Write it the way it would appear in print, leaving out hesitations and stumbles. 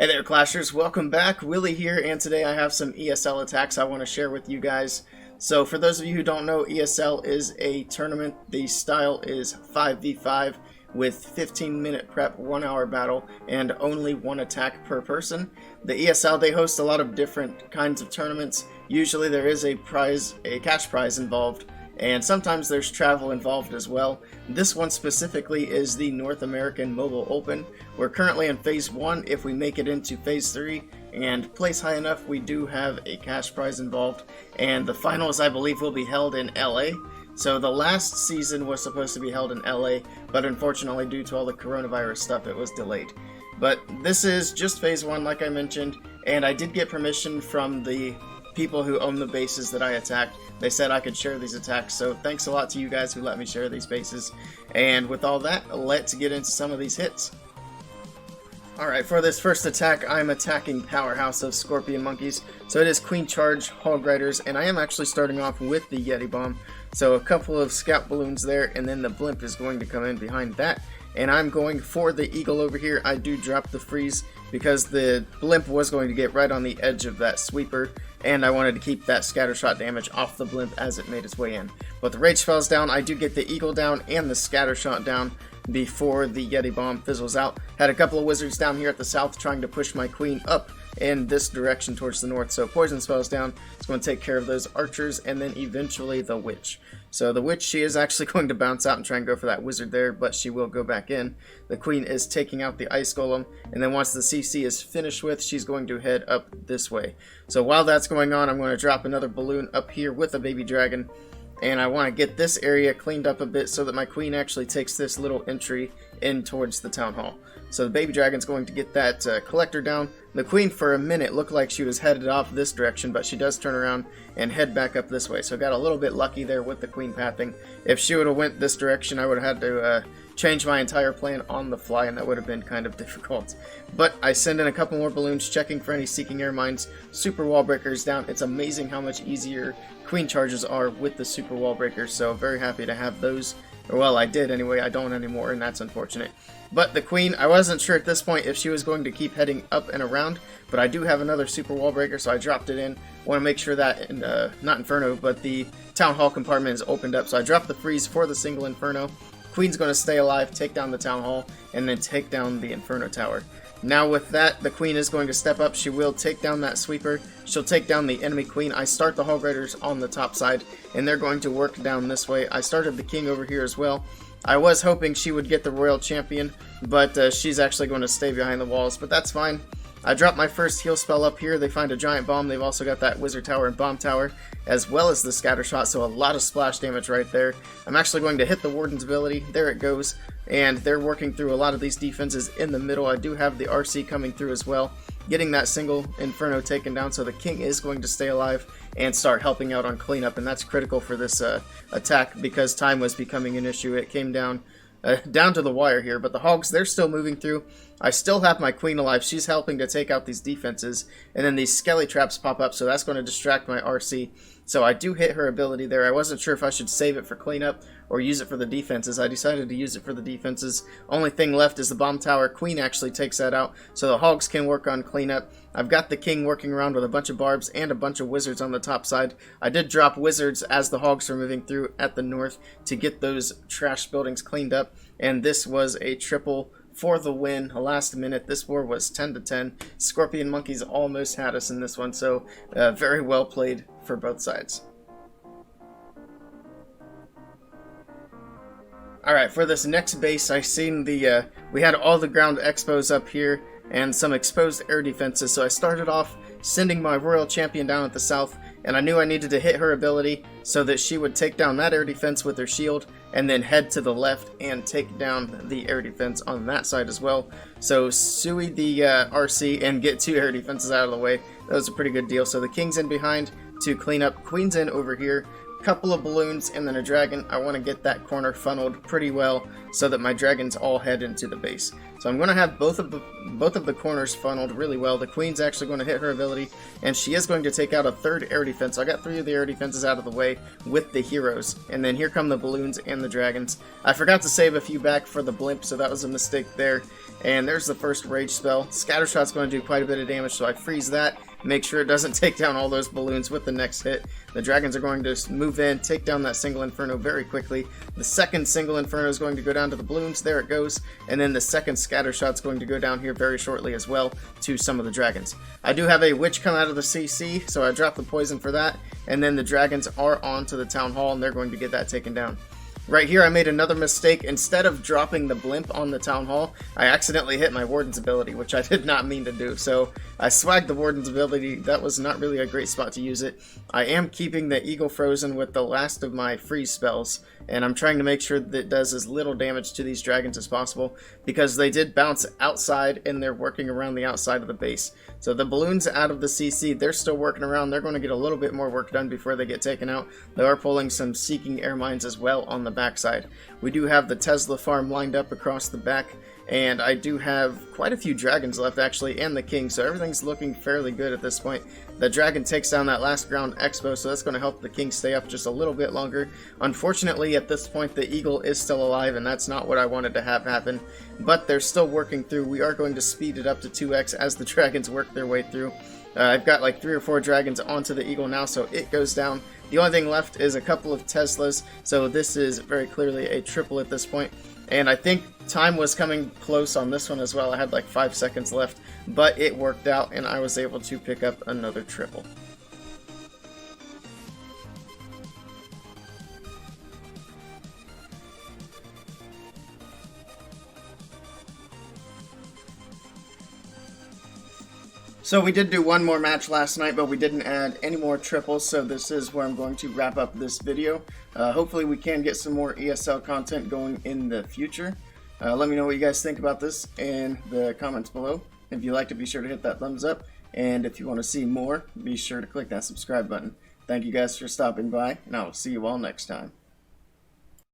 Hey there, Clashers. Welcome back. Willie here, and today I have some ESL attacks I want to share with you guys. So for those of you who don't know, ESL is a tournament. The style is 5v5 with 15-minute prep, 1-hour battle, and only one attack per person. The ESL, they host a lot of different kinds of tournaments. Usually there is a cash prize involved, and sometimes there's travel involved as well. This one specifically is the North American Mobile Open. We're currently in Phase 1. If we make it into Phase 3 and place high enough, we do have a cash prize involved. And the finals, I believe, will be held in LA. So the last season was supposed to be held in LA, but unfortunately due to all the coronavirus stuff, it was delayed. But this is just Phase 1, like I mentioned, and I did get permission from the people who own the bases that I attacked. They said I could share these attacks, so thanks a lot to you guys who let me share these bases. And with all that, let's get into some of these hits. Alright, for this first attack, I'm attacking Powerhouse of Scorpion Monkeys. So it is Queen Charge, Hog Riders, and I am actually starting off with the Yeti Bomb. So a couple of scout balloons there, and then the blimp is going to come in behind that. And I'm going for the Eagle over here. I do drop the freeze because the blimp was going to get right on the edge of that sweeper, and I wanted to keep that scatter shot damage off the blimp as it made its way in. But the rage spell's down. I do get the Eagle down and the scatter shot down before the Yeti Bomb fizzles out. Had a couple of wizards down here at the south trying to push my queen up in this direction towards the north. So poison spell's down. It's going to take care of those archers, and then eventually the witch. So the witch, she is actually going to bounce out and try and go for that wizard there, but she will go back in. The queen is taking out the ice golem, and then once the CC is finished with, she's going to head up this way. So while that's going on, I'm going to drop another balloon up here with a baby dragon, and I want to get this area cleaned up a bit so that my queen actually takes this little entry in towards the town hall. So the baby dragon's going to get that collector down. The queen for a minute looked like she was headed off this direction, but she does turn around and head back up this way. So got a little bit lucky there with the queen pathing. If she would have went this direction, I would have had to change my entire plan on the fly, and that would have been kind of difficult. But I send in a couple more balloons, checking for any Seeking Air Mines. Super Wall Breakers down. It's amazing how much easier queen charges are with the Super Wall Breakers, so very happy to have those. Well, I did anyway. I don't anymore, and that's unfortunate. But the queen, I wasn't sure at this point if she was going to keep heading up and around, but I do have another super wall breaker, so I dropped it in. Want to make sure that, not Inferno, but the town hall compartment is opened up, so I dropped the freeze for the single Inferno. Queen's going to stay alive, take down the town hall, and then take down the Inferno tower. Now with that, the queen is going to step up. She will take down that sweeper. She'll take down the enemy queen. I start the Hog Riders on the top side, and they're going to work down this way. I started the king over here as well. I was hoping she would get the royal champion, but she's actually going to stay behind the walls, but that's fine. I dropped my first heal spell up here. They find a giant bomb. They've also got that wizard tower and bomb tower, as well as the scatter shot, so a lot of splash damage right there. I'm actually going to hit the warden's ability. There it goes. And they're working through a lot of these defenses in the middle. I do have the RC coming through as well, getting that single Inferno taken down, so the king is going to stay alive and start helping out on cleanup, and that's critical for this attack because time was becoming an issue. It came down to the wire here, but the hogs, they're still moving through. I still have my queen alive. She's helping to take out these defenses, and then these skelly traps pop up, so that's going to distract my RC. So I do hit her ability there. I wasn't sure if I should save it for cleanup or use it for the defenses. I decided to use it for the defenses. Only thing left is the bomb tower. Queen actually takes that out, so the hogs can work on cleanup. I've got the king working around with a bunch of barbs and a bunch of wizards on the top side. I did drop wizards as the hogs were moving through at the north to get those trash buildings cleaned up, and this was a triple for the win. Last minute, this war was 10-10. Scorpion Monkeys almost had us in this one, so very well played for both sides. Alright, for this next base, I seen we had all the ground expos up here and some exposed air defenses, so I started off sending my royal champion down at the south, and I knew I needed to hit her ability so that she would take down that air defense with her shield and then head to the left and take down the air defense on that side as well. So Sui the RC and get 2 air defenses out of the way. That was a pretty good deal. So the king's in behind to clean up. Queen's in over here. Couple of balloons and then a dragon. I want to get that corner funneled pretty well so that my dragons all head into the base. So I'm going to have both of the corners funneled really well. The queen's actually going to hit her ability, and she is going to take out a third air defense. So I got 3 of the air defenses out of the way with the heroes, and then here come the balloons and the dragons. I forgot to save a few back for the blimp, so that was a mistake there. And there's the first rage spell. Scattershot's going to do quite a bit of damage, so I freeze that. Make sure it doesn't take down all those balloons with the next hit. The dragons are going to move in, take down that single inferno very quickly. The second single inferno is going to go down to the balloons. There it goes. And then the second scattershot's going to go down here very shortly as well to some of the dragons. I do have a witch come out of the CC, so I dropped the poison for that. And then the dragons are on to the town hall, and they're going to get that taken down. Right here I made another mistake. Instead of dropping the blimp on the town hall, I accidentally hit my warden's ability, which I did not mean to do. So I swagged the warden's ability. That was not really a great spot to use it. I am keeping the eagle frozen with the last of my freeze spells, and I'm trying to make sure that it does as little damage to these dragons as possible, because they did bounce outside and they're working around the outside of the base. So the balloons out of the CC, they're still working around. They're going to get a little bit more work done before they get taken out. They are pulling some seeking air mines as well on the backside. We do have the Tesla farm lined up across the back, and I do have quite a few dragons left actually, and the king, so everything's looking fairly good at this point. The dragon takes down that last ground expo, so that's going to help the king stay up just a little bit longer. Unfortunately, at this point, the eagle is still alive, and that's not what I wanted to have happen, but they're still working through. We are going to speed it up to 2x as the dragons work their way through. I've got like 3 or 4 dragons onto the eagle now, so it goes down. The only thing left is a couple of Teslas, so this is very clearly a triple at this point. And I think time was coming close on this one as well. I had like 5 seconds left, but it worked out and I was able to pick up another triple. So we did do one more match last night, but we didn't add any more triples, so this is where I'm going to wrap up this video. Hopefully we can get some more ESL content going in the future. Let me know what you guys think about this in the comments below. If you liked it, be sure to hit that thumbs up, and if you want to see more, be sure to click that subscribe button. Thank you guys for stopping by, and I will see you all next time.